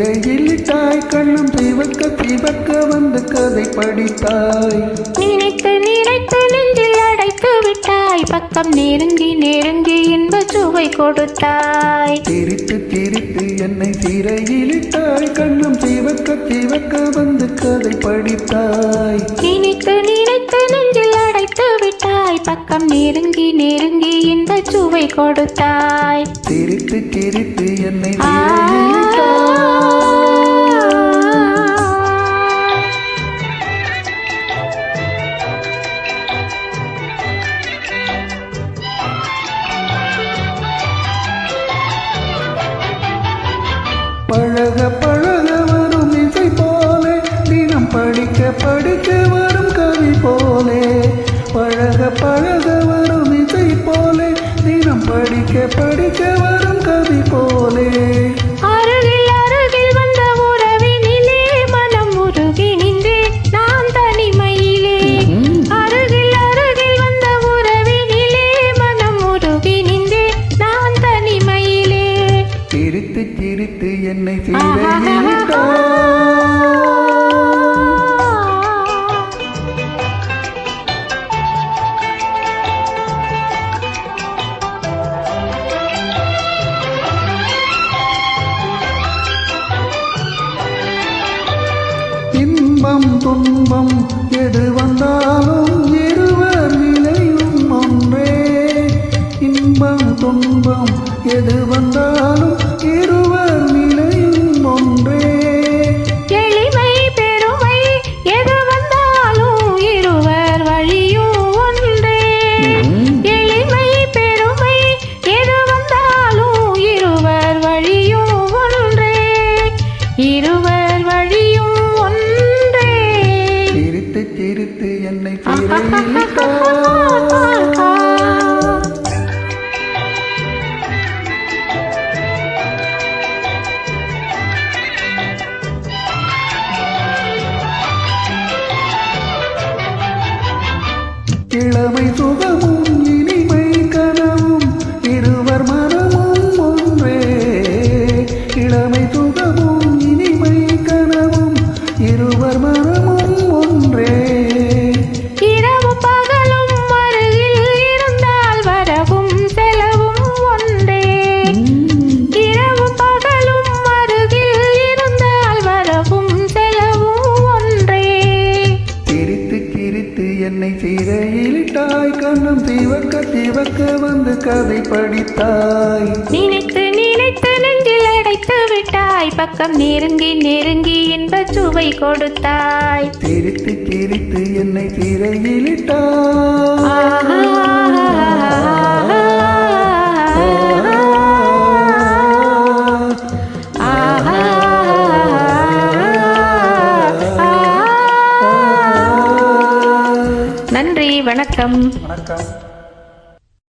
சிறையிலிட்டாய் கண்ணும் சிவக்க சிவக்க வந்து கதை படித்தாய். நினைத்து நினைத்து நெஞ்சில் அடைத்து விட்டாய், பக்கம் நெருங்கி நெருங்கி இன்ப சுவை கொடுத்தாய். திரித்து திரித்து என்னை சிறையிலிட்டாய் கண்ணும் சிவக்க சிவக்க வந்து கதை படித்தாய். நினைத்து நினைத்து நெஞ்சில் அடைத்து விட்டாய், பக்கம் நெருங்கி நெருங்கி இன்ப சுவை கொடுத்தாய். திரித்து திரித்து என்னை சிறையிலிட்டாய். பழக பழக வரும் இசை போலே, தினம் படிக்க படிக்க வரும் கவி போலே. பழக பழக வரும் இசை போலே, தினம் படிக்க படிக்க வரும் கவி போலே. அருகில் அருகில் வந்த உறவினிலே மனம் உருகி நின்றேன் நான் தனிமையிலே. அருகில் அருகில் வந்த உறவினிலே மனம் உருகி நின்றேன் நான் தனிமையிலே. சிரித்து சிரித்து என்னை சிறையிலிட்டாய். இன்பம் துன்பம் எது வந்தாலும் இருவர் நிலையும் ஒன்றே. இன்பம் துன்பம் எது வந்தாலும் இருவர் நிலையும் ஒன்றே. எளிமை பெருமை எது வந்தாலும் இருவர் வழியும் ஒன்றே. எளிமை பெருமை எது வந்தாலும் இருவர் வழியும் ஒன்றே. இருவர் வழியும் ஒன்றே. சிரித்து சிரித்து என்னை சிறையிலிட்டாய். இளமை சுகமும் இனிமை கனவும் இருவர் மனமும் ஒன்றே. இளமை சுகமும் இனிமை கனவும் இருவர் மனமும் ஒன்றே. இரவு பகலும் அருகில் இருந்தால் வரவும் செலவும் ஒன்றே. இரவு பகலும் அருகில் இருந்தால் வரவும் செலவும் ஒன்றே. சிரித்து சிரித்து என்னை சிறையிலிட்டாய் கண்ணும் சிவக்க சிவக்க வந்து கதை படித்தாய். நினைத்து நினைத்து நெஞ்சில் அடைத்து விட்டாய், பக்கம் நெருங்கி நெருங்கி இன்ப சுவை கொடுத்தாய். சிரித்து சிரித்து என்னை சிறையிலிட்டாய். நன்றி, வணக்கம். வணக்கம்.